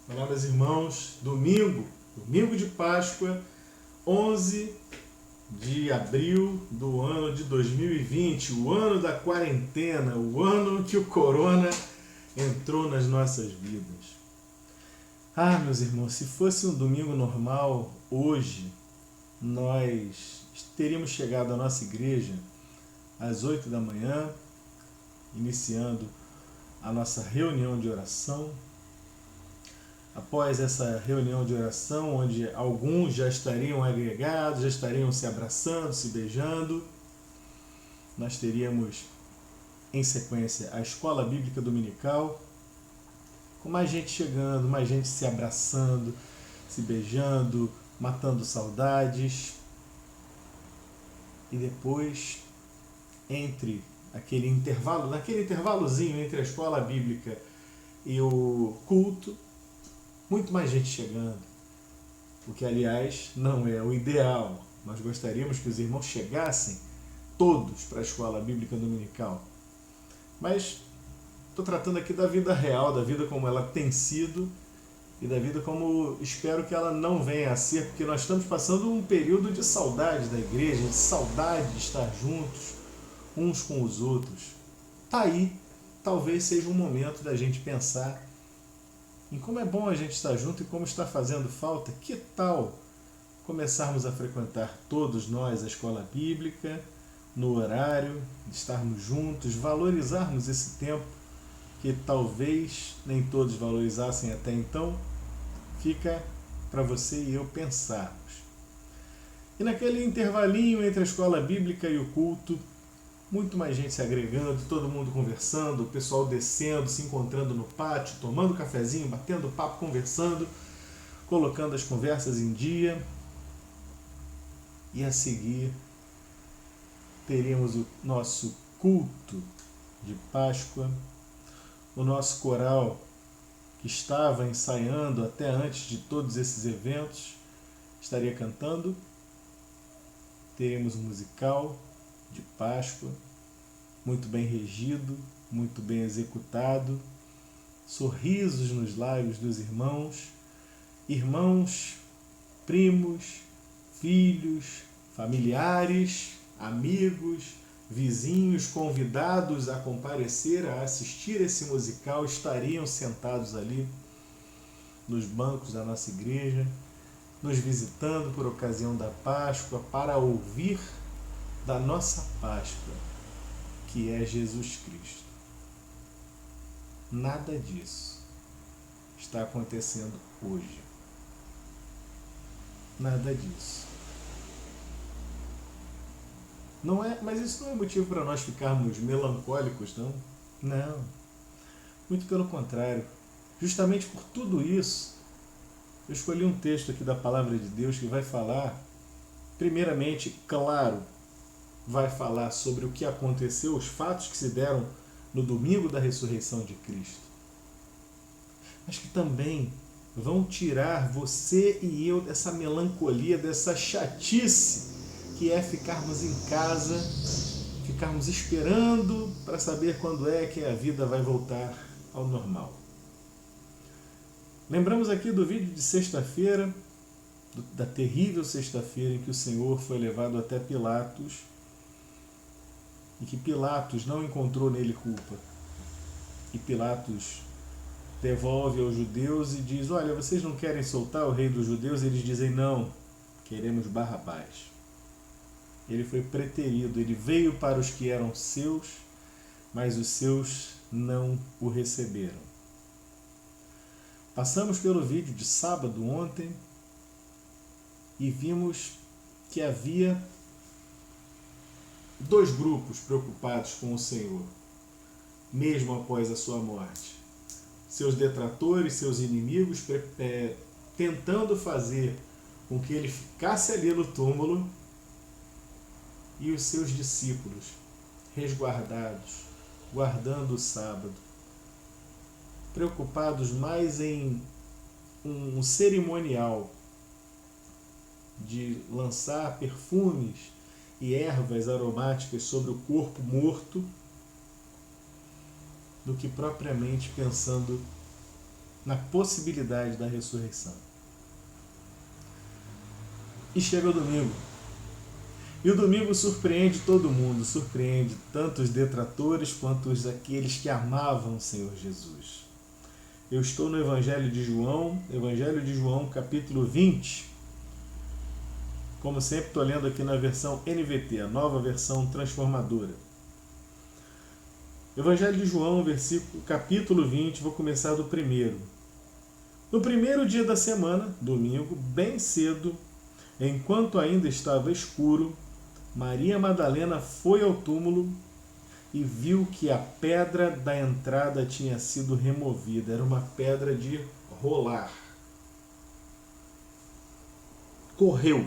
Olá, meus irmãos. Domingo de Páscoa, 11 de abril do ano de 2020, o ano da quarentena, o ano que o corona entrou nas nossas vidas. Ah, meus irmãos, se fosse um domingo normal, hoje, nós teríamos chegado à nossa igreja às 8 da manhã, iniciando a nossa reunião de oração. Após essa reunião de oração, onde alguns já estariam agregados, já estariam se abraçando, se beijando, nós teríamos em sequência a escola bíblica dominical, com mais gente chegando, mais gente se abraçando, se beijando, matando saudades. E depois, naquele intervalozinho entre a escola bíblica e o culto, muito mais gente chegando, o que, aliás, não é o ideal. Nós gostaríamos que os irmãos chegassem todos para a escola bíblica dominical. Mas estou tratando aqui da vida real, da vida como ela tem sido e da vida como espero que ela não venha a ser, porque nós estamos passando um período de saudade da igreja, de saudade de estar juntos uns com os outros. Tá aí, talvez seja um momento da gente pensar em como é bom a gente estar junto e como está fazendo falta. Que tal começarmos a frequentar todos nós a escola bíblica, no horário de estarmos juntos, valorizarmos esse tempo que talvez nem todos valorizassem até então? Fica para você e eu pensarmos. E naquele intervalinho entre a escola bíblica e o culto, muito mais gente se agregando, todo mundo conversando, o pessoal descendo, se encontrando no pátio, tomando cafezinho, batendo papo, conversando, colocando as conversas em dia. E a seguir teremos o nosso culto de Páscoa, o nosso coral que estava ensaiando até antes de todos esses eventos estaria cantando. Teremos um musical de Páscoa, muito bem regido, muito bem executado, sorrisos nos lábios dos irmãos, primos, filhos, familiares, amigos, vizinhos convidados a comparecer, a assistir esse musical, estariam sentados ali nos bancos da nossa igreja, nos visitando por ocasião da Páscoa, para ouvir da nossa Páscoa, que é Jesus Cristo. Nada disso está acontecendo hoje. Nada disso. Não é, mas isso não é motivo para nós ficarmos melancólicos, não? Não. Muito pelo contrário. Justamente por tudo isso, eu escolhi um texto aqui da Palavra de Deus que vai falar, primeiramente, claro, vai falar sobre o que aconteceu, os fatos que se deram no domingo da ressurreição de Cristo. Mas que também vão tirar você e eu dessa melancolia, dessa chatice que é ficarmos em casa, ficarmos esperando para saber quando é que a vida vai voltar ao normal. Lembramos aqui do vídeo de sexta-feira, da terrível sexta-feira em que o Senhor foi levado até Pilatos e que Pilatos não encontrou nele culpa. E Pilatos devolve aos judeus e diz: olha, vocês não querem soltar o rei dos judeus? Eles dizem: não, queremos Barrabás. Ele foi preterido, ele veio para os que eram seus, mas os seus não o receberam. Passamos pelo vídeo de sábado ontem e vimos que havia dois grupos preocupados com o Senhor, mesmo após a sua morte. Seus detratores, seus inimigos, tentando fazer com que ele ficasse ali no túmulo, e os seus discípulos resguardados, guardando o sábado, preocupados mais em um cerimonial de lançar perfumes e ervas aromáticas sobre o corpo morto, do que propriamente pensando na possibilidade da ressurreição. E chega o domingo. E o domingo surpreende todo mundo, surpreende tanto os detratores quanto aqueles que amavam o Senhor Jesus. Eu estou no Evangelho de João, capítulo 20. Como sempre, estou lendo aqui na versão NVT, a nova versão transformadora. Evangelho de João, capítulo 20, vou começar do primeiro. No primeiro dia da semana, domingo, bem cedo, enquanto ainda estava escuro, Maria Madalena foi ao túmulo e viu que a pedra da entrada tinha sido removida. Era uma pedra de rolar. Correu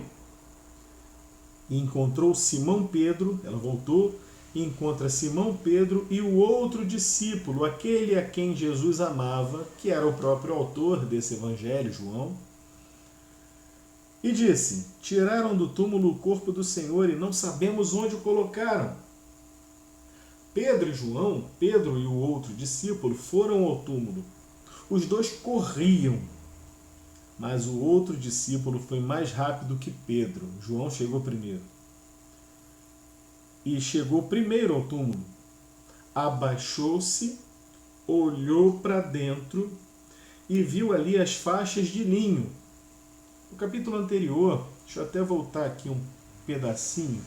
e encontrou Simão Pedro. Ela voltou e encontra Simão Pedro e o outro discípulo, aquele a quem Jesus amava, que era o próprio autor desse evangelho, João. E disse: tiraram do túmulo o corpo do Senhor e não sabemos onde o colocaram. Pedro e o outro discípulo foram ao túmulo. Os dois corriam, mas o outro discípulo foi mais rápido que Pedro. João chegou primeiro. E chegou primeiro ao túmulo. Abaixou-se, olhou para dentro e viu ali as faixas de linho. No capítulo anterior, deixa eu até voltar aqui um pedacinho.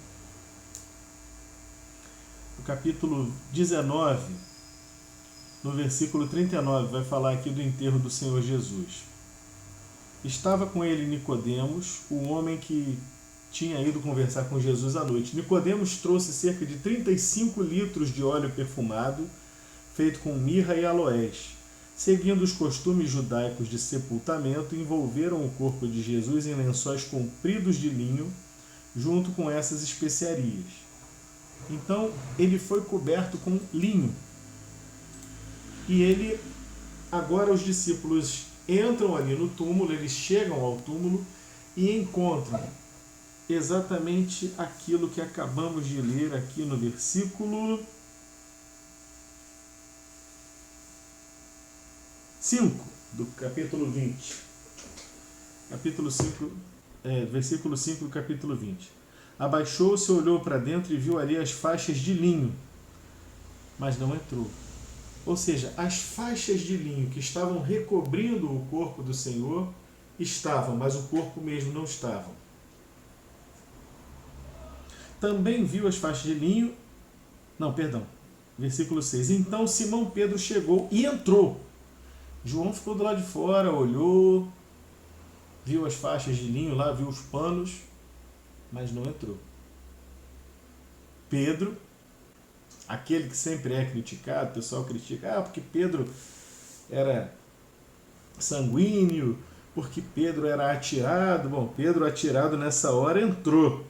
No capítulo 19, no versículo 39, vai falar aqui do enterro do Senhor Jesus. Estava com ele Nicodemos, o homem que tinha ido conversar com Jesus à noite. Nicodemos trouxe cerca de 35 litros de óleo perfumado, feito com mirra e aloés. Seguindo os costumes judaicos de sepultamento, envolveram o corpo de Jesus em lençóis compridos de linho, junto com essas especiarias. Então, ele foi coberto com linho. E agora os discípulos entram ali no túmulo, eles chegam ao túmulo e encontram exatamente aquilo que acabamos de ler aqui no versículo 5 do capítulo 20. Versículo 5 do capítulo 20. Abaixou-se, olhou para dentro e viu ali as faixas de linho, mas não entrou. Ou seja, as faixas de linho que estavam recobrindo o corpo do Senhor estavam, mas o corpo mesmo não estava. Também viu as faixas de linho... Versículo 6. Então Simão Pedro chegou e entrou. João ficou do lado de fora, olhou, viu as faixas de linho lá, viu os panos, mas não entrou. Pedro, aquele que sempre é criticado, o pessoal critica, porque Pedro era sanguíneo, porque Pedro era atirado. Bom, Pedro atirado nessa hora entrou.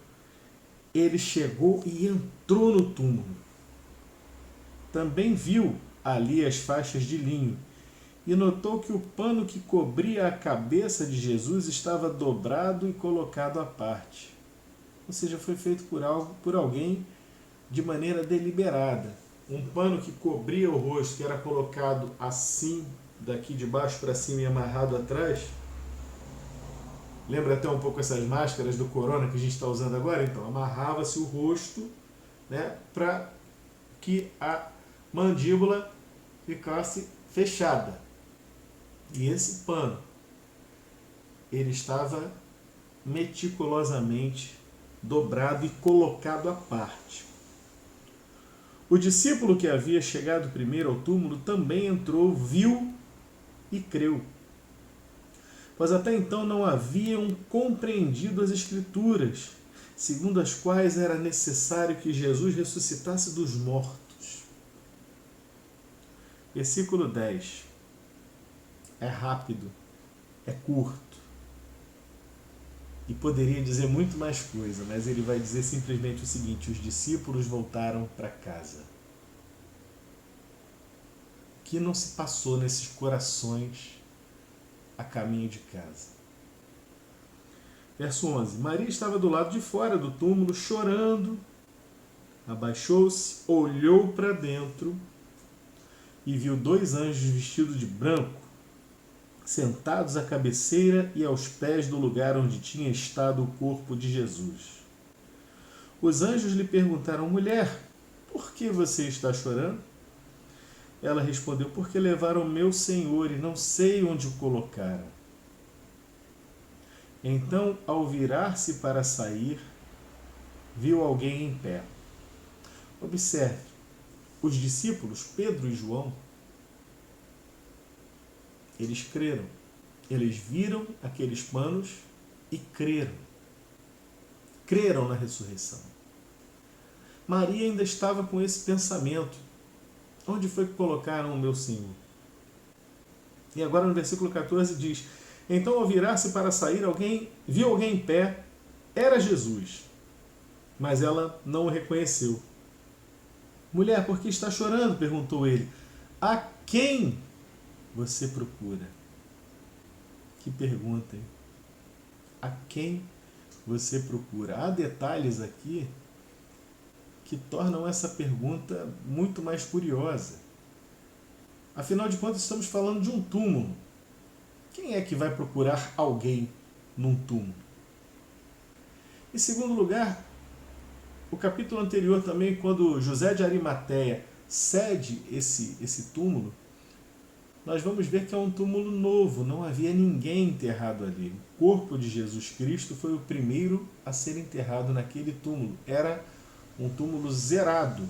Ele chegou e entrou no túmulo. Também viu ali as faixas de linho e notou que o pano que cobria a cabeça de Jesus estava dobrado e colocado à parte. Ou seja, foi feito por alguém de maneira deliberada. Um pano que cobria o rosto, que era colocado assim, daqui de baixo para cima e amarrado atrás. Lembra até um pouco essas máscaras do corona que a gente está usando agora? Então, amarrava-se o rosto, né, para que a mandíbula ficasse fechada. E esse pano, ele estava meticulosamente dobrado e colocado à parte. O discípulo que havia chegado primeiro ao túmulo também entrou, viu e creu. Pois até então não haviam compreendido as Escrituras, segundo as quais era necessário que Jesus ressuscitasse dos mortos. Versículo 10. É rápido, é curto. E poderia dizer muito mais coisa, mas ele vai dizer simplesmente o seguinte: os discípulos voltaram para casa. O que não se passou nesses corações a caminho de casa? Verso 11. Maria estava do lado de fora do túmulo, chorando. Abaixou-se, olhou para dentro e viu 2 anjos vestidos de branco, sentados à cabeceira e aos pés do lugar onde tinha estado o corpo de Jesus. Os anjos lhe perguntaram: mulher, por que você está chorando? Ela respondeu: porque levaram meu Senhor e não sei onde o colocaram. Então, ao virar-se para sair, viu alguém em pé. Observe, os discípulos, Pedro e João, eles creram. Eles viram aqueles panos e creram. Creram na ressurreição. Maria ainda estava com esse pensamento: onde foi que colocaram o meu Senhor? E agora no versículo 14 diz: então, ao virar-se para sair, viu alguém em pé. Era Jesus, mas ela não o reconheceu. Mulher, por que está chorando? Perguntou ele. A quem você procura? Que pergunta, hein? A quem você procura? Há detalhes aqui que tornam essa pergunta muito mais curiosa. Afinal de contas, estamos falando de um túmulo. Quem é que vai procurar alguém num túmulo? Em segundo lugar, o capítulo anterior também, quando José de Arimateia cede esse túmulo, nós vamos ver que é um túmulo novo, não havia ninguém enterrado ali. O corpo de Jesus Cristo foi o primeiro a ser enterrado naquele túmulo. Era um túmulo zerado,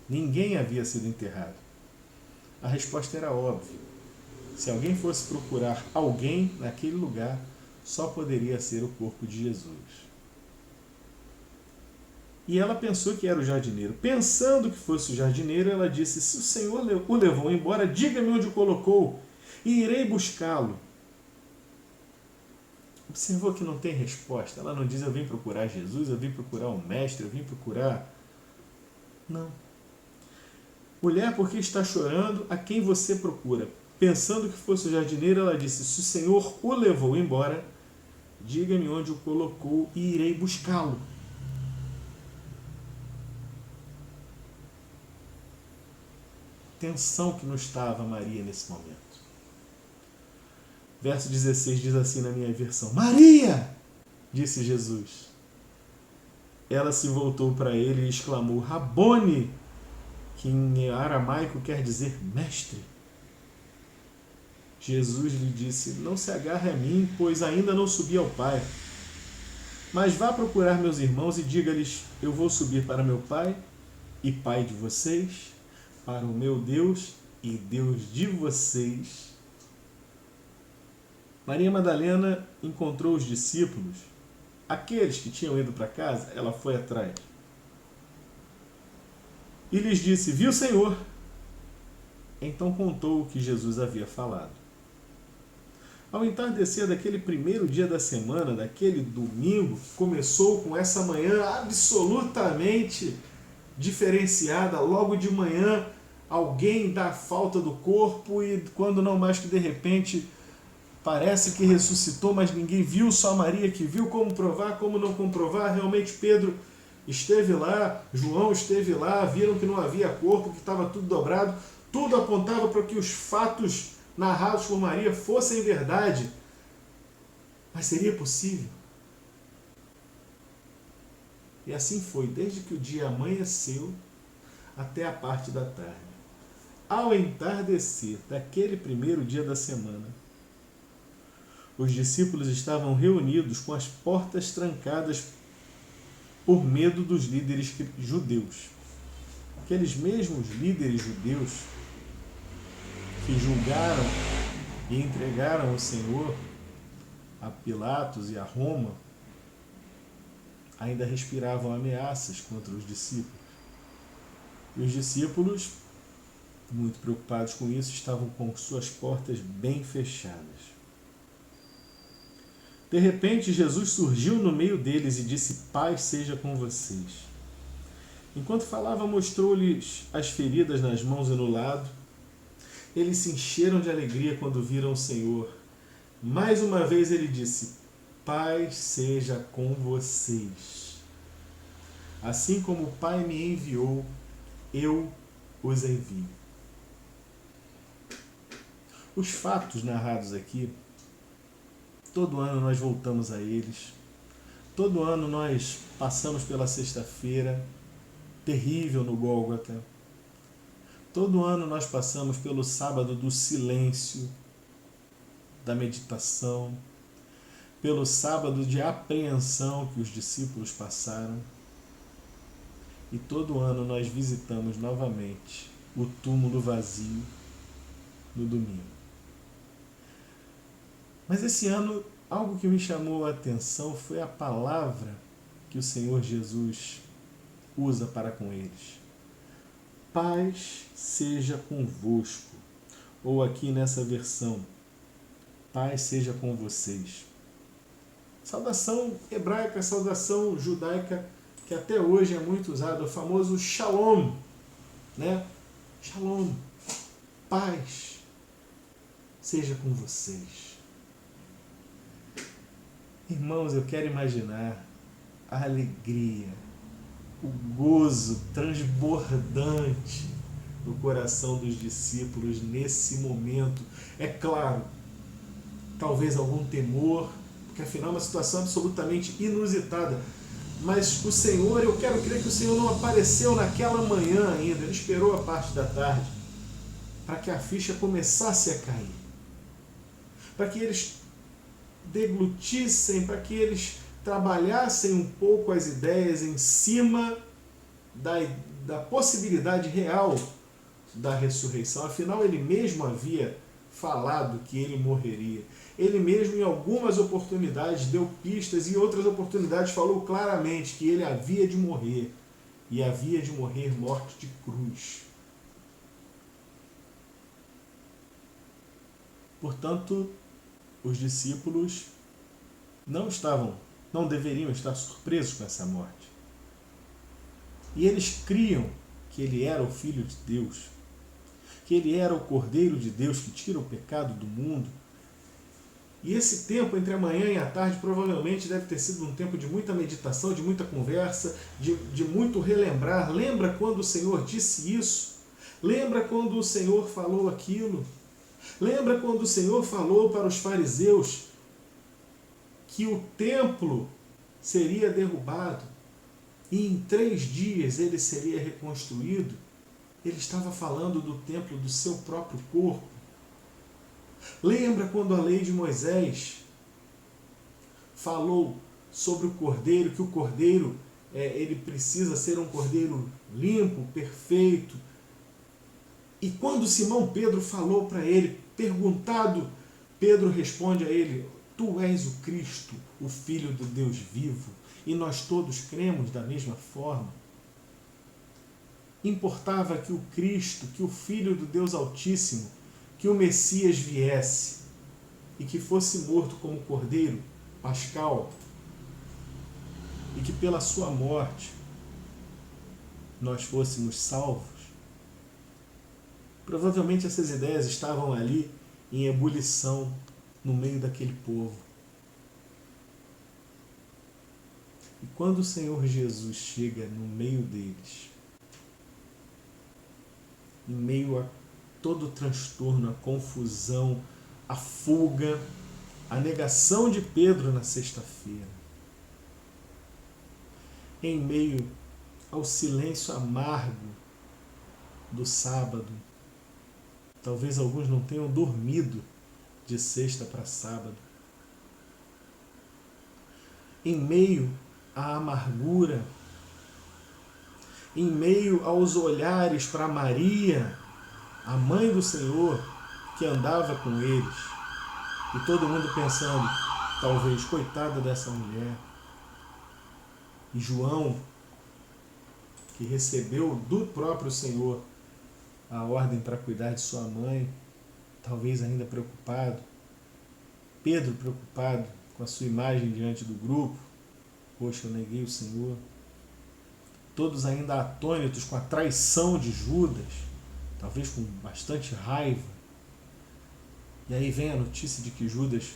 ninguém havia sido enterrado. A resposta era óbvia. Se alguém fosse procurar alguém naquele lugar, só poderia ser o corpo de Jesus. E ela pensou que era o jardineiro. Pensando que fosse o jardineiro, ela disse: se o Senhor o levou embora, diga-me onde o colocou e irei buscá-lo. Observou que não tem resposta. Ela não diz: eu vim procurar Jesus, eu vim procurar o mestre, eu vim procurar... Não. Mulher, por que está chorando? A quem você procura? Pensando que fosse o jardineiro, ela disse: se o Senhor o levou embora, diga-me onde o colocou e irei buscá-lo. Tensão que não estava Maria nesse momento. Verso 16 diz assim na minha versão: Maria! Disse Jesus. Ela se voltou para ele e exclamou: Rabone, que em aramaico quer dizer mestre. Jesus lhe disse: não se agarre a mim, pois ainda não subi ao Pai. Mas vá procurar meus irmãos e diga-lhes: eu vou subir para meu Pai e Pai de vocês, para o meu Deus e Deus de vocês. Maria Madalena encontrou os discípulos, aqueles que tinham ido para casa. Ela foi atrás e lhes disse: vi o Senhor. Então contou o que Jesus havia falado. Ao entardecer daquele primeiro dia da semana, daquele domingo, que começou com essa manhã absolutamente diferenciada, logo de manhã, alguém dá falta do corpo e quando não mais que de repente parece que ressuscitou, mas ninguém viu, só Maria que viu. Como provar, como não comprovar? Realmente Pedro esteve lá, João esteve lá, viram que não havia corpo, que estava tudo dobrado, tudo apontava para que os fatos narrados por Maria fossem verdade. Mas seria possível? E assim foi, desde que o dia amanheceu até a parte da tarde. Ao entardecer daquele primeiro dia da semana, os discípulos estavam reunidos com as portas trancadas por medo dos líderes judeus. Aqueles mesmos líderes judeus que julgaram e entregaram o Senhor a Pilatos e a Roma, ainda respiravam ameaças contra os discípulos. E os discípulos, muito preocupados com isso, estavam com suas portas bem fechadas. De repente, Jesus surgiu no meio deles e disse: paz seja com vocês. Enquanto falava, mostrou-lhes as feridas nas mãos e no lado. Eles se encheram de alegria quando viram o Senhor. Mais uma vez ele disse: paz seja com vocês. Assim como o Pai me enviou, eu os envio. Os fatos narrados aqui, todo ano nós voltamos a eles. Todo ano nós passamos pela sexta-feira terrível no Gólgota. Todo ano nós passamos pelo sábado do silêncio, da meditação, pelo sábado de apreensão que os discípulos passaram. E todo ano nós visitamos novamente o túmulo vazio no domingo. Mas esse ano, algo que me chamou a atenção foi a palavra que o Senhor Jesus usa para com eles. Paz seja convosco. Ou aqui nessa versão, paz seja com vocês. Saudação hebraica, saudação judaica, que até hoje é muito usado, o famoso shalom, né? Shalom, paz seja com vocês. Irmãos, eu quero imaginar a alegria, o gozo transbordante no coração dos discípulos nesse momento. É claro, talvez algum temor, porque afinal é uma situação absolutamente inusitada. Mas o Senhor, eu quero crer que o Senhor não apareceu naquela manhã ainda, ele esperou a parte da tarde, para que a ficha começasse a cair. Para que eles deglutissem, para que eles trabalhassem um pouco as ideias em cima da possibilidade real da ressurreição. Afinal, ele mesmo havia falado que ele morreria. Ele mesmo, em algumas oportunidades, deu pistas e em outras oportunidades falou claramente que ele havia de morrer. E havia de morrer morte de cruz. Portanto, os discípulos não deveriam estar surpresos com essa morte. E eles criam que ele era o Filho de Deus, que ele era o Cordeiro de Deus que tira o pecado do mundo. E esse tempo entre a manhã e a tarde provavelmente deve ter sido um tempo de muita meditação, de muita conversa, de muito relembrar. Lembra quando o Senhor disse isso? Lembra quando o Senhor falou aquilo? Lembra quando o Senhor falou para os fariseus que o templo seria derrubado e em 3 dias ele seria reconstruído? Ele estava falando do templo do seu próprio corpo. Lembra quando a lei de Moisés falou sobre o cordeiro, que o cordeiro ele precisa ser um cordeiro limpo, perfeito? E quando Simão Pedro falou para ele, perguntado, Pedro responde a ele: Tu és o Cristo, o Filho do Deus vivo, e nós todos cremos da mesma forma. Importava que o Cristo, que o Filho do Deus Altíssimo, que o Messias viesse e que fosse morto como cordeiro pascal e que pela sua morte nós fôssemos salvos. Provavelmente essas ideias estavam ali em ebulição no meio daquele povo. E quando o Senhor Jesus chega no meio deles, em meio a todo o transtorno, a confusão, a fuga, a negação de Pedro na sexta-feira, em meio ao silêncio amargo do sábado, talvez alguns não tenham dormido de sexta para sábado, em meio à amargura, em meio aos olhares para Maria, a mãe do Senhor, que andava com eles, e todo mundo pensando, talvez, coitada dessa mulher. E João, que recebeu do próprio Senhor a ordem para cuidar de sua mãe, talvez ainda preocupado. Pedro preocupado com a sua imagem diante do grupo. Poxa, eu neguei o Senhor. Todos ainda atônitos com a traição de Judas, talvez com bastante raiva. E aí vem a notícia de que Judas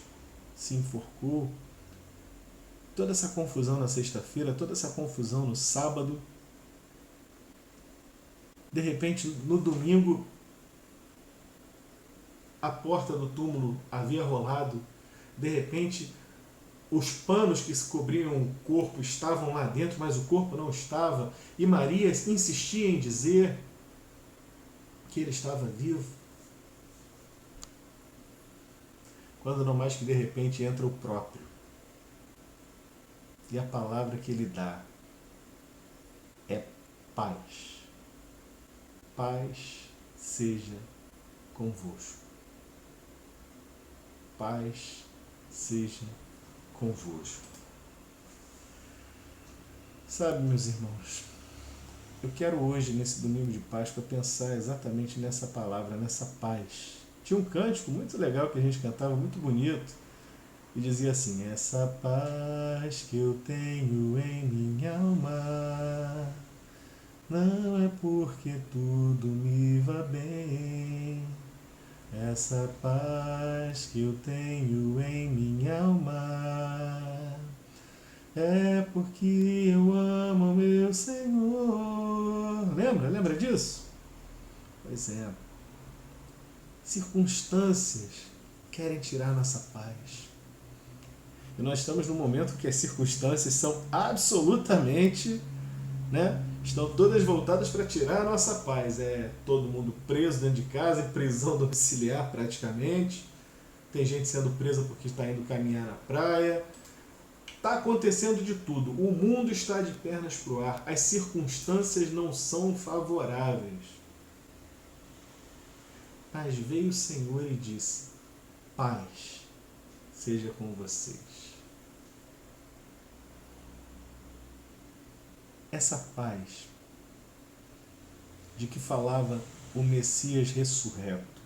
se enforcou. Toda essa confusão na sexta-feira, toda essa confusão no sábado. De repente, no domingo, a porta do túmulo havia rolado, de repente os panos que cobriam o corpo estavam lá dentro, mas o corpo não estava, e Maria insistia em dizer que ele estava vivo. Quando não mais que de repente entra o próprio. E a palavra que ele dá é paz. Paz seja convosco. Paz seja convosco. Sabe, meus irmãos, eu quero hoje, nesse domingo de Páscoa, pensar exatamente nessa palavra, nessa paz. Tinha um cântico muito legal que a gente cantava, muito bonito, e dizia assim: essa paz que eu tenho em minha alma não é porque tudo me vá bem. Essa paz que eu tenho em minha alma é porque eu amo meu Senhor. Lembra disso? Pois é. Circunstâncias querem tirar nossa paz. E nós estamos num momento que as circunstâncias são absolutamente, estão todas voltadas para tirar a nossa paz. É todo mundo preso dentro de casa, em prisão domiciliar praticamente. Tem gente sendo presa porque está indo caminhar na praia. Está acontecendo de tudo. O mundo está de pernas para o ar. As circunstâncias não são favoráveis. Mas veio o Senhor e disse: paz seja com vocês. Essa paz de que falava o Messias ressurreto,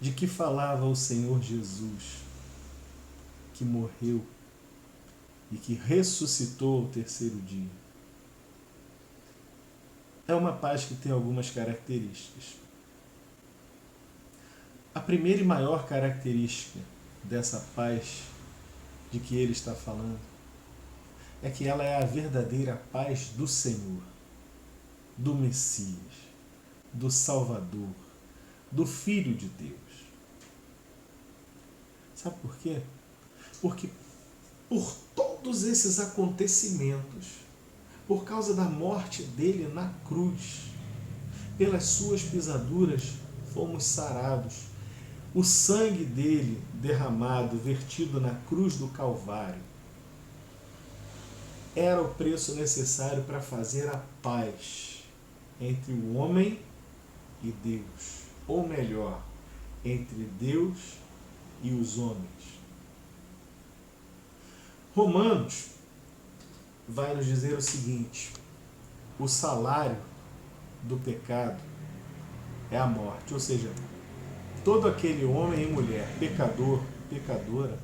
de que falava o Senhor Jesus, que morreu e que ressuscitou ao terceiro dia, é uma paz que tem algumas características. A primeira e maior característica dessa paz de que ele está falando é que ela é a verdadeira paz do Senhor, do Messias, do Salvador, do Filho de Deus. Sabe por quê? Porque por todos esses acontecimentos, por causa da morte dele na cruz, pelas suas pisaduras fomos sarados. O sangue dele derramado, vertido na cruz do Calvário, era o preço necessário para fazer a paz entre o homem e Deus. Ou melhor, entre Deus e os homens. Romanos vai nos dizer o seguinte: o salário do pecado é a morte. Ou seja, todo aquele homem e mulher, pecador, pecadora,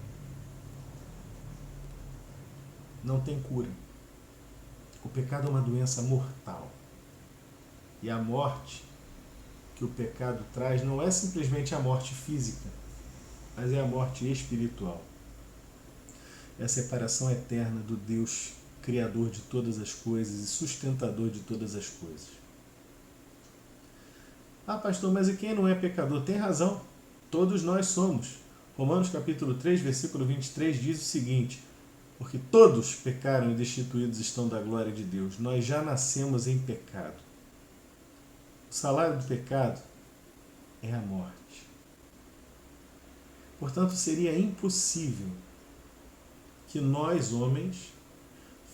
não tem cura. O pecado é uma doença mortal. E a morte que o pecado traz não é simplesmente a morte física, mas é a morte espiritual. É a separação eterna do Deus Criador de todas as coisas e sustentador de todas as coisas. Ah, pastor, mas e quem não é pecador? Tem razão, todos nós somos. Romanos capítulo 3, versículo 23 diz o seguinte: porque todos pecaram e destituídos estão da glória de Deus. Nós já nascemos em pecado. O salário do pecado é a morte. Portanto, seria impossível que nós, homens,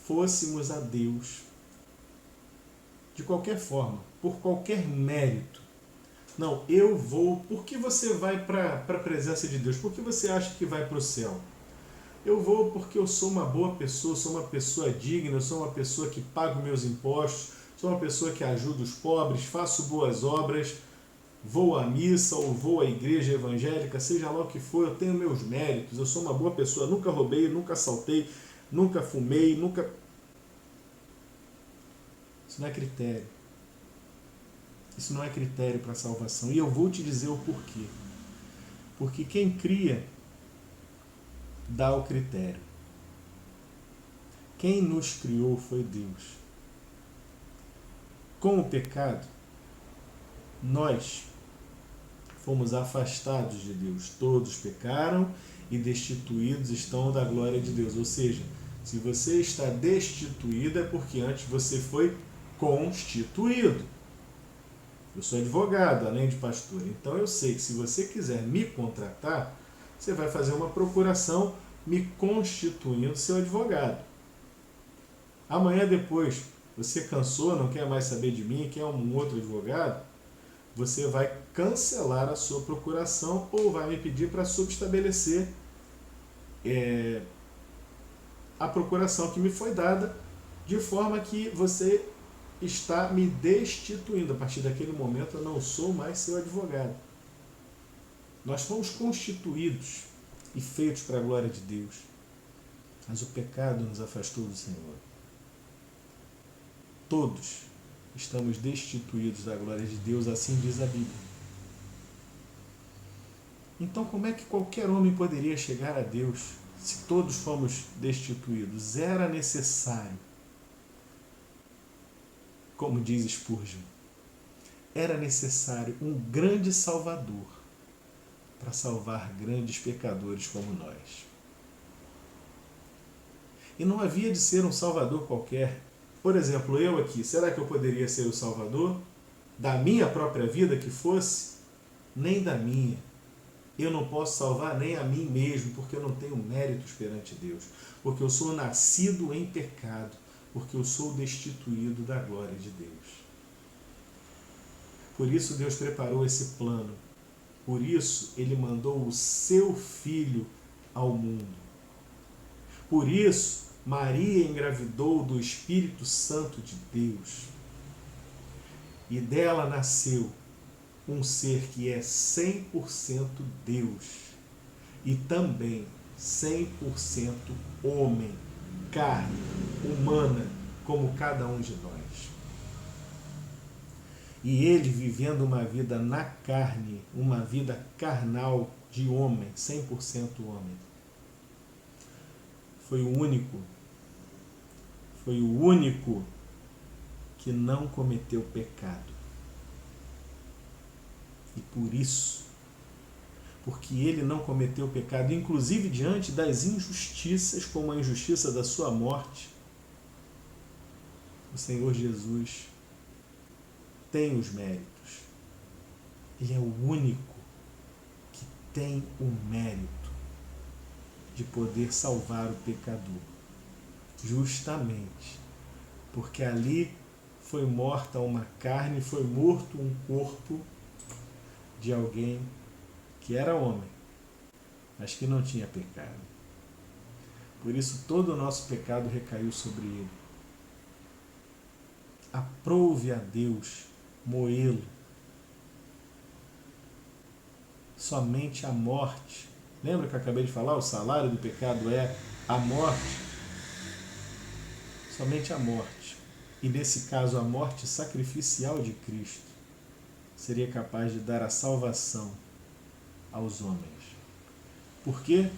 fôssemos a Deus de qualquer forma, por qualquer mérito. Não, eu vou. Por que você vai para a presença de Deus? Por que você acha que vai para o céu? Eu vou porque eu sou uma boa pessoa, sou uma pessoa digna, sou uma pessoa que pago meus impostos, sou uma pessoa que ajuda os pobres, faço boas obras, vou à missa ou vou à igreja evangélica, seja lá o que for, eu tenho meus méritos, eu sou uma boa pessoa, nunca roubei, nunca assaltei, nunca fumei, nunca... Isso não é critério. Isso não é critério para a salvação. E eu vou te dizer o porquê. Porque quem cria dá o critério. Quem nos criou foi Deus. Com o pecado, nós fomos afastados de Deus. Todos pecaram e destituídos estão da glória de Deus. Ou seja, se você está destituído é porque antes você foi constituído. Eu sou advogado, além de pastor. Então eu sei que se você quiser me contratar, você vai fazer uma procuração me constituindo seu advogado. Amanhã depois, você cansou, não quer mais saber de mim, quer um outro advogado, você vai cancelar a sua procuração ou vai me pedir para subestabelecer a procuração que me foi dada, de forma que você está me destituindo. A partir daquele momento eu não sou mais seu advogado. Nós fomos constituídos e feitos para a glória de Deus, mas o pecado nos afastou do Senhor. Todos estamos destituídos da glória de Deus, assim diz a Bíblia. Então, como é que qualquer homem poderia chegar a Deus se todos fomos destituídos? Era necessário, como diz Spurgeon, era necessário um grande Salvador para salvar grandes pecadores como nós. E não havia de ser um Salvador qualquer. Por exemplo, eu aqui, será que eu poderia ser o Salvador? Da minha própria vida que fosse? Nem da minha. Eu não posso salvar nem a mim mesmo, porque eu não tenho méritos perante Deus. Porque eu sou nascido em pecado. Porque eu sou destituído da glória de Deus. Por isso Deus preparou esse plano. Por isso Ele mandou o seu Filho ao mundo. Por isso Maria engravidou do Espírito Santo de Deus. E dela nasceu um ser que é 100% Deus. E também 100% homem, carne, humana, como cada um de nós. E ele vivendo uma vida na carne, uma vida carnal de homem, 100% homem. Foi o único que não cometeu pecado. E por isso, porque ele não cometeu pecado, inclusive diante das injustiças, como a injustiça da sua morte, o Senhor Jesus tem os méritos. Ele é o único que tem o mérito de poder salvar o pecador. Justamente porque ali foi morta uma carne, foi morto um corpo de alguém que era homem, mas que não tinha pecado. Por isso todo o nosso pecado recaiu sobre ele. Aprove a Deus moê-lo. Somente a morte. Lembra que eu acabei de falar? O salário do pecado é a morte. Somente a morte. E nesse caso a morte sacrificial de Cristo seria capaz de dar a salvação aos homens. Por quê?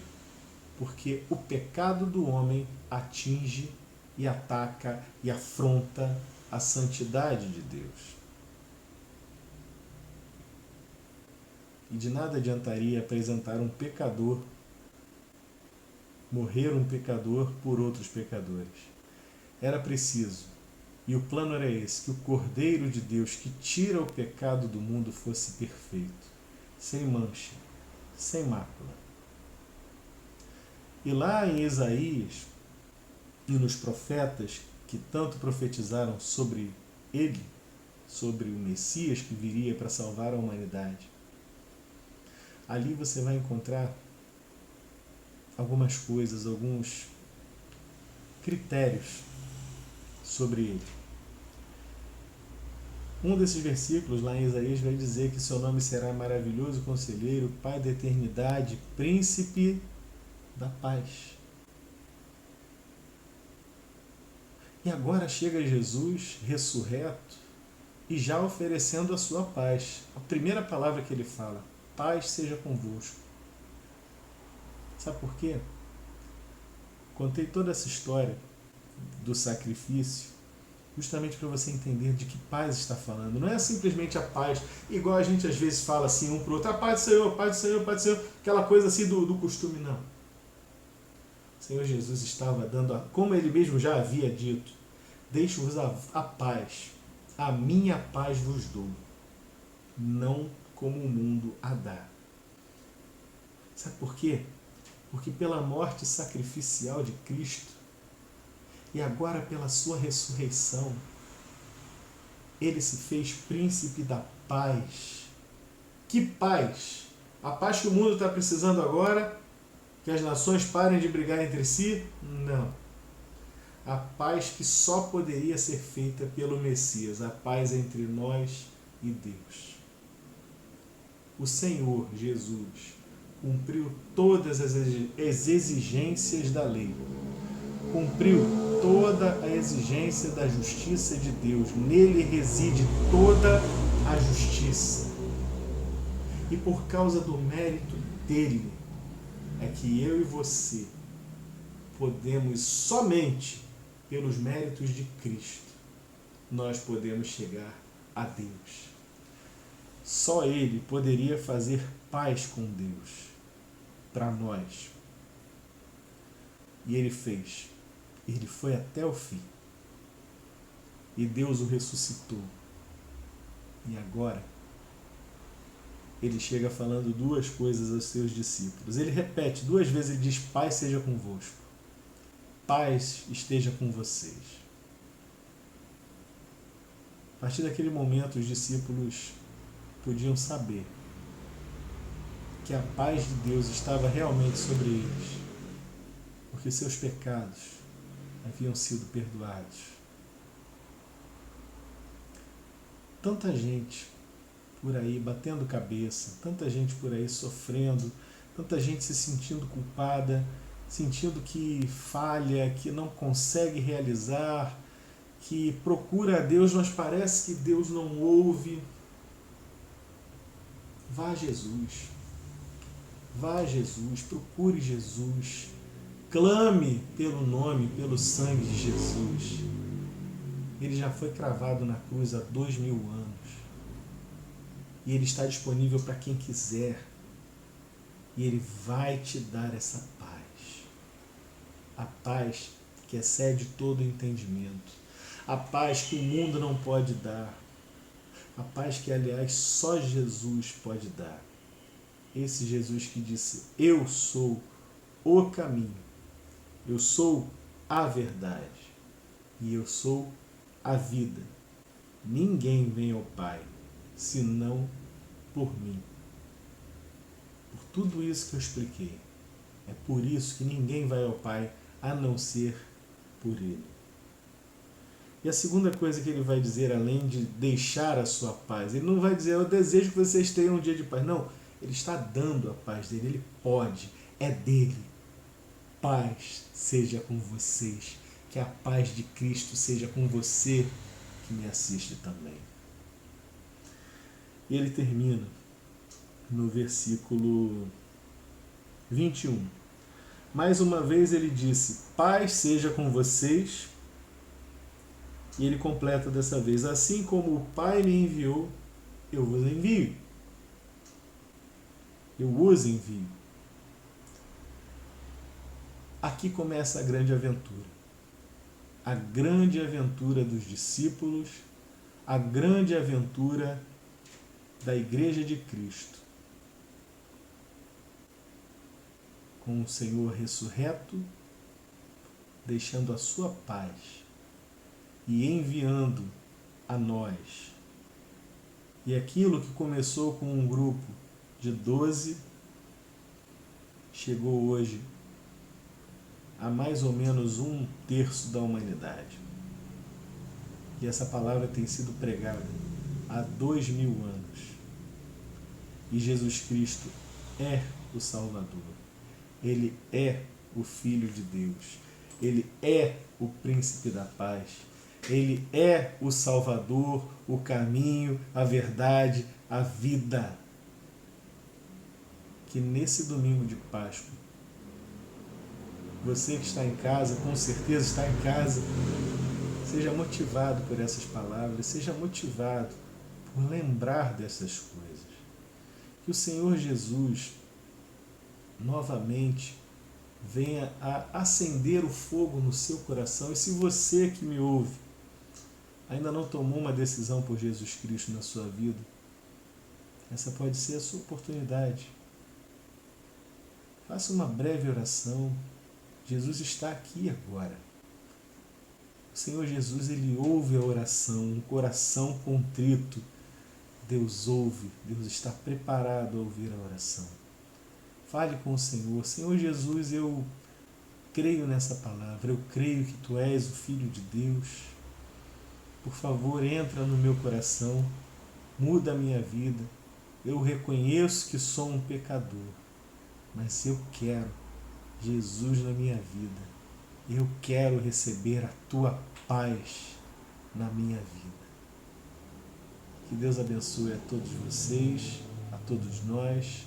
Porque o pecado do homem atinge e ataca e afronta a santidade de Deus. E de nada adiantaria apresentar um pecador, morrer um pecador por outros pecadores. Era preciso, e o plano era esse, que o Cordeiro de Deus que tira o pecado do mundo fosse perfeito, sem mancha, sem mácula. E lá em Isaías e nos profetas que tanto profetizaram sobre ele, sobre o Messias que viria para salvar a humanidade, ali você vai encontrar algumas coisas, alguns critérios sobre ele. Um desses versículos lá em Isaías vai dizer que seu nome será maravilhoso, conselheiro, Pai da eternidade, príncipe da paz. E agora chega Jesus ressurreto e já oferecendo a sua paz. A primeira palavra que ele fala, paz seja convosco. Sabe por quê? Contei toda essa história do sacrifício justamente para você entender de que paz está falando. Não é simplesmente a paz, igual a gente às vezes fala assim um para o outro, a paz do Senhor, paz do Senhor, paz do Senhor, aquela coisa assim do costume, não. O Senhor Jesus estava dando, como Ele mesmo já havia dito, deixo-vos a paz, a minha paz vos dou, não como o mundo a dá. Sabe por quê? Porque pela morte sacrificial de Cristo, e agora pela sua ressurreição, Ele se fez príncipe da paz. Que paz? A paz que o mundo está precisando agora? Que as nações parem de brigar entre si? Não. A paz que só poderia ser feita pelo Messias, a paz entre nós e Deus. O Senhor Jesus cumpriu todas as exigências da lei. Cumpriu toda a exigência da justiça de Deus. Nele reside toda a justiça. E por causa do mérito dele, é que eu e você podemos, somente pelos méritos de Cristo, nós podemos chegar a Deus. Só Ele poderia fazer paz com Deus para nós. E Ele fez. Ele foi até o fim. E Deus o ressuscitou. E agora, Ele chega falando duas coisas aos seus discípulos. Ele repete 2 vezes, ele diz, paz seja convosco. Paz esteja com vocês. A partir daquele momento, os discípulos podiam saber que a paz de Deus estava realmente sobre eles, porque seus pecados haviam sido perdoados. Tanta gente por aí batendo cabeça, tanta gente por aí sofrendo, tanta gente se sentindo culpada, sentindo que falha, que não consegue realizar, que procura a Deus, mas parece que Deus não ouve. Vá a Jesus. Vá a Jesus, procure Jesus. Clame pelo nome, pelo sangue de Jesus. Ele já foi cravado na cruz há 2000 anos. E Ele está disponível para quem quiser. E Ele vai te dar essa paz. A paz que excede todo entendimento. A paz que o mundo não pode dar. A paz que, aliás, só Jesus pode dar. Esse Jesus que disse, eu sou o caminho. Eu sou a verdade e eu sou a vida. Ninguém vem ao Pai, senão por mim. Por tudo isso que eu expliquei. É por isso que ninguém vai ao Pai, a não ser por Ele. E a segunda coisa que Ele vai dizer, além de deixar a sua paz, Ele não vai dizer, eu desejo que vocês tenham um dia de paz. Não, Ele está dando a paz dele, Ele pode, é dele. Paz seja com vocês, que a paz de Cristo seja com você que me assiste também. E ele termina no versículo 21. Mais uma vez ele disse, paz seja com vocês, e ele completa dessa vez, assim como o Pai me enviou, eu vos envio. Eu os envio. Aqui começa a grande aventura. A grande aventura dos discípulos, a grande aventura da Igreja de Cristo. Com o Senhor ressurreto, deixando a sua paz e enviando a nós. E aquilo que começou com um grupo de 12, chegou hoje a mais ou menos 1/3 da humanidade. E essa palavra tem sido pregada há 2000 anos. E Jesus Cristo é o Salvador. Ele é o Filho de Deus. Ele é o Príncipe da Paz. Ele é o Salvador, o caminho, a verdade, a vida. Que nesse domingo de Páscoa, você que está em casa, com certeza está em casa, Seja motivado por essas palavras, seja motivado por lembrar dessas coisas. Que o Senhor Jesus novamente venha a acender o fogo no seu coração. E se você que me ouve ainda não tomou uma decisão por Jesus Cristo na sua vida, essa pode ser a sua oportunidade. Faça uma breve oração. Jesus está aqui agora. O Senhor Jesus, Ele ouve a oração, um coração contrito. Deus ouve, Deus está preparado a ouvir a oração. Fale com o Senhor. Senhor Jesus, eu creio nessa palavra, eu creio que Tu és o Filho de Deus. Por favor, entra no meu coração, muda a minha vida. Eu reconheço que sou um pecador, mas eu quero Jesus na minha vida. Eu quero receber a Tua paz na minha vida. Que Deus abençoe a todos vocês, a todos nós.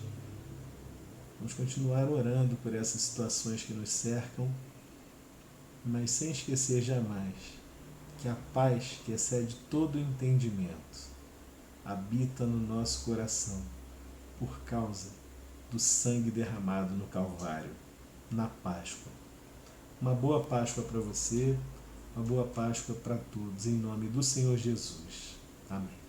Vamos continuar orando por essas situações que nos cercam, mas sem esquecer jamais que a paz que excede todo o entendimento habita no nosso coração por causa do sangue derramado no Calvário, na Páscoa. Uma boa Páscoa para você, uma boa Páscoa para todos, em nome do Senhor Jesus. Amém.